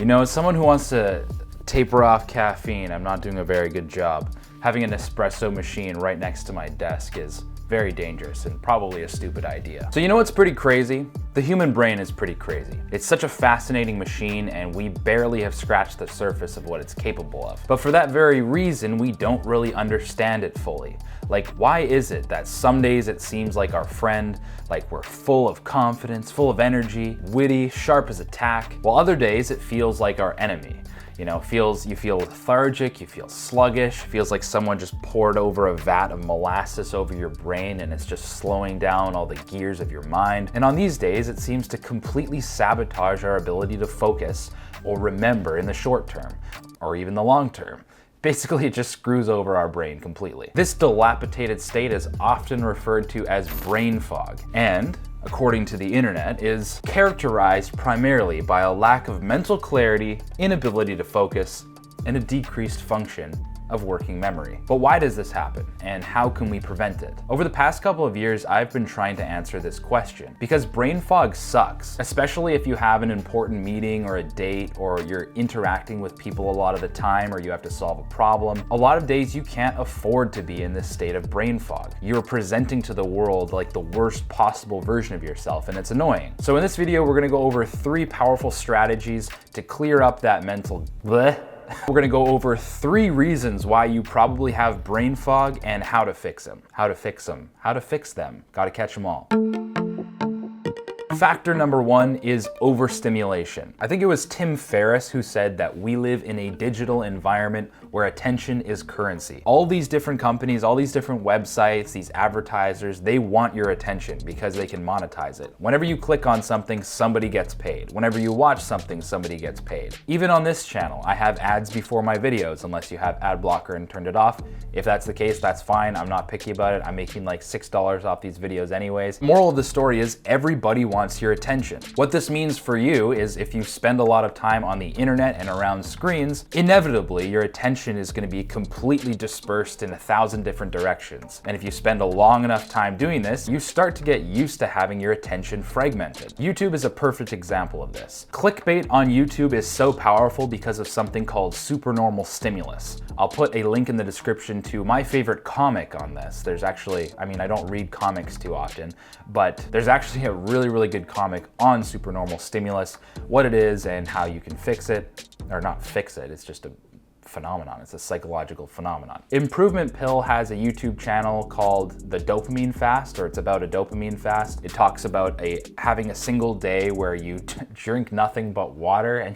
know, as someone who wants to taper off caffeine, I'm not doing a very good job. Having an espresso machine right next to my desk is very dangerous and probably a stupid idea. So you know what's pretty crazy? The human brain is pretty crazy. It's such a fascinating machine and we barely have scratched the surface of what it's capable of. But for that very reason, we don't really understand it fully. Like, why is it that some days it seems like our friend, like we're full of confidence, full of energy, witty, sharp as a tack, while other days it feels like our enemy? You know, you feel lethargic, you feel sluggish, feels like someone just poured over a vat of molasses over your brain and it's just slowing down all the gears of your mind. And on these days, it seems to completely sabotage our ability to focus or remember in the short term, or even the long term. Basically, it just screws over our brain completely. This dilapidated state is often referred to as brain fog, and according to the internet, is characterized primarily by a lack of mental clarity, inability to focus, and a decreased function of working memory. But why does this happen, and how can we prevent it? Over the past couple of years, I've been trying to answer this question, because brain fog sucks, especially if you have an important meeting or a date, or you're interacting with people a lot of the time, or you have to solve a problem. A lot of days you can't afford to be in this state of brain fog. You're presenting to the world like the worst possible version of yourself, and it's annoying. So in this video, we're gonna go over 3 powerful strategies to clear up that mental bleh. We're gonna go over 3 reasons why you probably have brain fog and how to fix them. How to fix them. Gotta catch them all. Factor number 1 is overstimulation. I think it was Tim Ferriss who said that we live in a digital environment where attention is currency. All these different companies, all these different websites, these advertisers, they want your attention because they can monetize it. Whenever you click on something, somebody gets paid. Whenever you watch something, somebody gets paid. Even on this channel, I have ads before my videos, unless you have ad blocker and turned it off. If that's the case, that's fine. I'm not picky about it. I'm making like $6 off these videos anyways. Moral of the story is everybody wants your attention. What this means for you is if you spend a lot of time on the internet and around screens, inevitably your attention is going to be completely dispersed in 1,000 different directions. And if you spend a long enough time doing this, you start to get used to having your attention fragmented. YouTube is a perfect example of this. Clickbait on YouTube is so powerful because of something called supernormal stimulus. I'll put a link in the description to my favorite comic on this. There's actually, I mean, I don't read comics too often, but there's actually a really good comic on supernormal stimulus, what it is and how you can fix it, or not fix it, it's just a phenomenon. It's a psychological phenomenon. Improvement Pill has a YouTube channel called The Dopamine Fast, or it's about a dopamine fast. It talks about having a single day where you drink nothing but water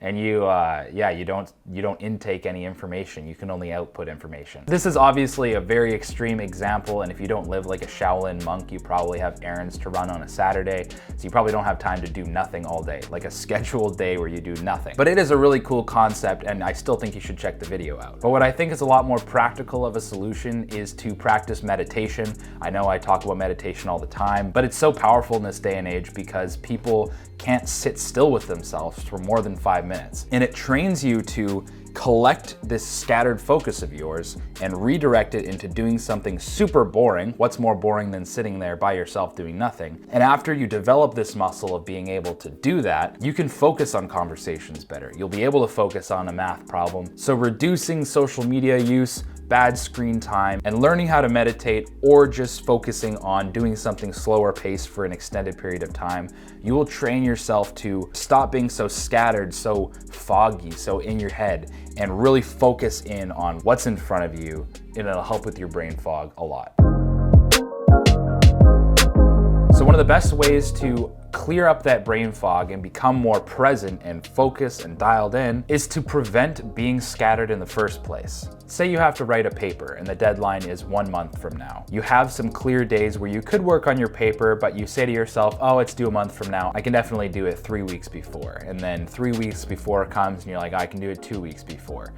and you don't intake any information. You can only output information. This is obviously a very extreme example, and if you don't live like a Shaolin monk, you probably have errands to run on a Saturday, so you probably don't have time to do nothing all day, like a scheduled day where you do nothing. But it is a really cool concept, and I still think you should check the video out. But what I think is a lot more practical of a solution is to practice meditation. I know I talk about meditation all the time, but it's so powerful in this day and age because people can't sit still with themselves for more than 5 minutes. And it trains you to collect this scattered focus of yours and redirect it into doing something super boring. What's more boring than sitting there by yourself doing nothing? And after you develop this muscle of being able to do that, you can focus on conversations better. You'll be able to focus on a math problem. So reducing social media use, bad screen time, and learning how to meditate, or just focusing on doing something slower paced for an extended period of time, you will train yourself to stop being so scattered, so foggy, so in your head, and really focus in on what's in front of you, and it'll help with your brain fog a lot. So one of the best ways to clear up that brain fog and become more present and focused and dialed in is to prevent being scattered in the first place. Say you have to write a paper and the deadline is 1 month from now. You have some clear days where you could work on your paper, but you say to yourself, oh, it's due a month from now. I can definitely do it 3 weeks before. And then 3 weeks before it comes and you're like, I can do it 2 weeks before.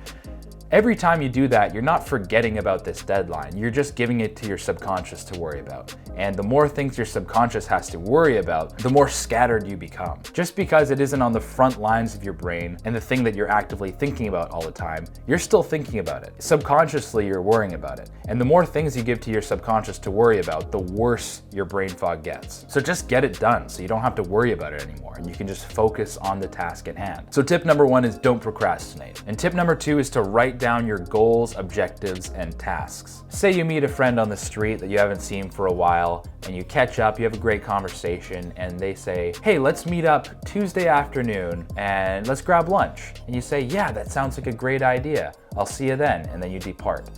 Every time you do that, you're not forgetting about this deadline. You're just giving it to your subconscious to worry about. And the more things your subconscious has to worry about, the more scattered you become. Just because it isn't on the front lines of your brain and the thing that you're actively thinking about all the time, you're still thinking about it. Subconsciously, you're worrying about it. And the more things you give to your subconscious to worry about, the worse your brain fog gets. So just get it done so you don't have to worry about it anymore and you can just focus on the task at hand. So tip number 1 is don't procrastinate. And tip number 2 is to write down your goals, objectives, and tasks. Say you meet a friend on the street that you haven't seen for a while and you catch up, you have a great conversation, and they say, hey, let's meet up Tuesday afternoon and let's grab lunch. And you say, yeah, that sounds like a great idea. I'll see you then. And then you depart.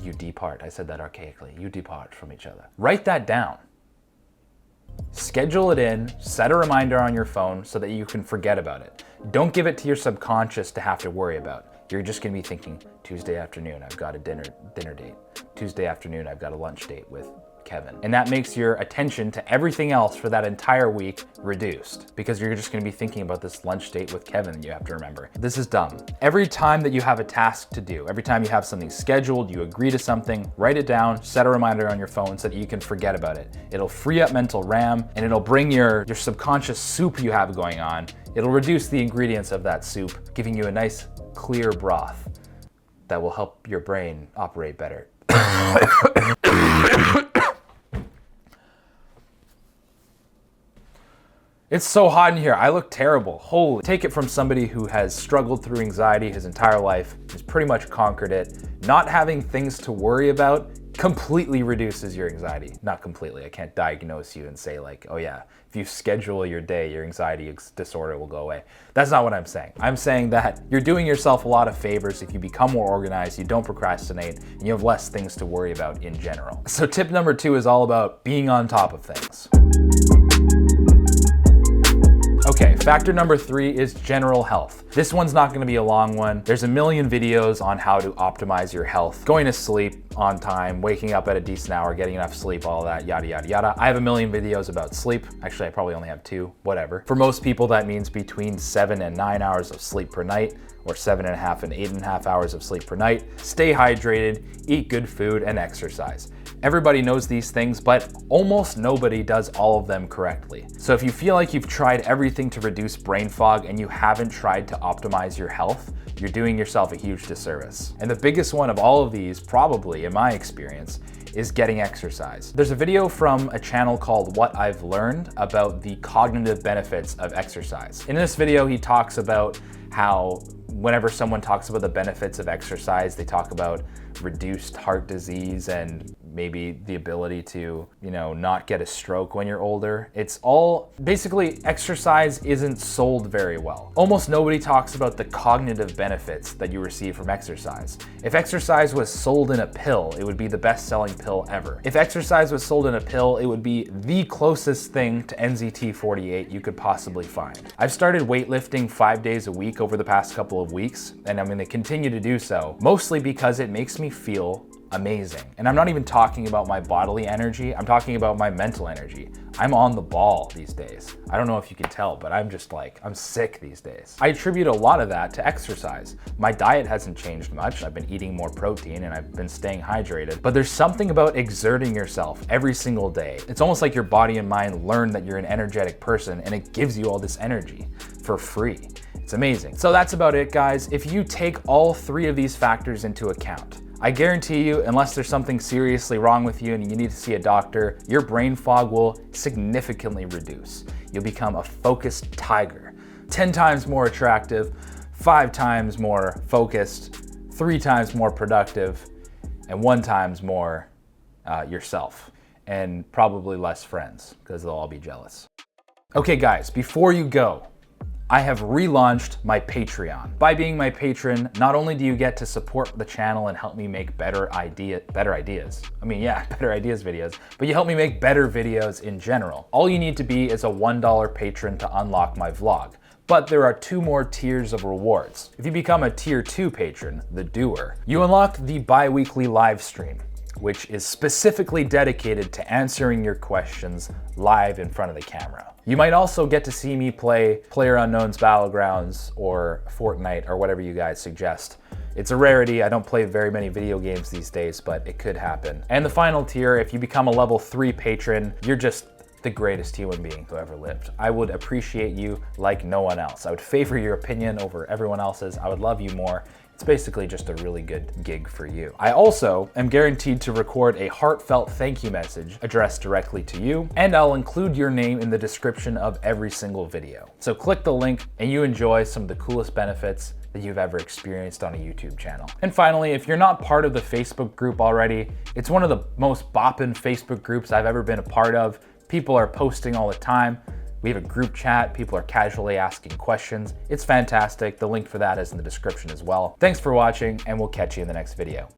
You depart. I said that archaically. You depart from each other. Write that down. Schedule it in, set a reminder on your phone so that you can forget about it. Don't give it to your subconscious to have to worry about. You're just gonna be thinking, Tuesday afternoon, I've got a dinner date. Tuesday afternoon, I've got a lunch date with Kevin. And that makes your attention to everything else for that entire week reduced because you're just gonna be thinking about this lunch date with Kevin that you have to remember. This is dumb. Every time that you have a task to do, every time you have something scheduled, you agree to something, write it down, set a reminder on your phone so that you can forget about it. It'll free up mental RAM and it'll bring your subconscious soup you have going on. It'll reduce the ingredients of that soup, giving you a nice clear broth that will help your brain operate better. It's so hot in here. I look terrible. Holy. Take it from somebody who has struggled through anxiety his entire life, has pretty much conquered it. Not having things to worry about completely reduces your anxiety. Not completely. I can't diagnose you and say like, oh yeah, if you schedule your day, your anxiety disorder will go away. That's not what I'm saying. I'm saying that you're doing yourself a lot of favors if you become more organized, you don't procrastinate, and you have less things to worry about in general. So tip number 2 is all about being on top of things. Okay, factor number 3 is general health. This one's not gonna be a long one. There's a million videos on how to optimize your health. Going to sleep on time, waking up at a decent hour, getting enough sleep, all that, yada, yada, yada. I have a million videos about sleep. Actually, I probably only have 2, whatever. For most people, that means between 7 and 9 hours of sleep per night, or 7.5 and 8.5 hours of sleep per night. Stay hydrated, eat good food, and exercise. Everybody knows these things, but almost nobody does all of them correctly. So if you feel like you've tried everything to reduce brain fog and you haven't tried to optimize your health, you're doing yourself a huge disservice. And the biggest one of all of these, probably in my experience, is getting exercise. There's a video from a channel called What I've Learned about the cognitive benefits of exercise. In this video, he talks about how whenever someone talks about the benefits of exercise, they talk about reduced heart disease and maybe the ability to, not get a stroke when you're older. It's all, basically, exercise isn't sold very well. Almost nobody talks about the cognitive benefits that you receive from exercise. If exercise was sold in a pill, it would be the best-selling pill ever. If exercise was sold in a pill, it would be the closest thing to NZT48 you could possibly find. I've started weightlifting 5 days a week over the past couple of weeks, and I'm gonna continue to do so, mostly because it makes me feel amazing. And I'm not even talking about my bodily energy, I'm talking about my mental energy. I'm on the ball these days. I don't know if you can tell, but I'm just like, I'm sick these days. I attribute a lot of that to exercise. My diet hasn't changed much. I've been eating more protein and I've been staying hydrated, but there's something about exerting yourself every single day. It's almost like your body and mind learn that you're an energetic person and it gives you all this energy for free. It's amazing. So that's about it, guys. If you take all 3 of these factors into account, I guarantee you, unless there's something seriously wrong with you and you need to see a doctor, your brain fog will significantly reduce. You'll become a focused tiger, 10 times more attractive, 5 times more focused, 3 times more productive, and 1 times more yourself, and probably less friends because they'll all be jealous. Okay guys, before you go, I have relaunched my Patreon. By being my patron, not only do you get to support the channel and help me make better ideas videos, but you help me make better videos in general. All you need to be is a $1 patron to unlock my vlog. But there are 2 more tiers of rewards. If you become a tier 2 patron, the doer, you unlock the bi-weekly live stream, which is specifically dedicated to answering your questions live in front of the camera. You might also get to see me play PlayerUnknown's Battlegrounds or Fortnite or whatever you guys suggest It's a rarity. I don't play very many video games these days, but it could happen. And the final tier, if you become a level 3 patron, you're just the greatest human being who ever lived. I would appreciate you like no one else. I would favor your opinion over everyone else's. I would love you more. It's basically just a really good gig for you. I also am guaranteed to record a heartfelt thank you message addressed directly to you, and I'll include your name in the description of every single video. So click the link and you enjoy some of the coolest benefits that you've ever experienced on a YouTube channel. And finally, if you're not part of the Facebook group already, it's one of the most boppin' Facebook groups I've ever been a part of. People are posting all the time. We have a group chat. People are casually asking questions. It's fantastic. The link for that is in the description as well. Thanks for watching, and we'll catch you in the next video.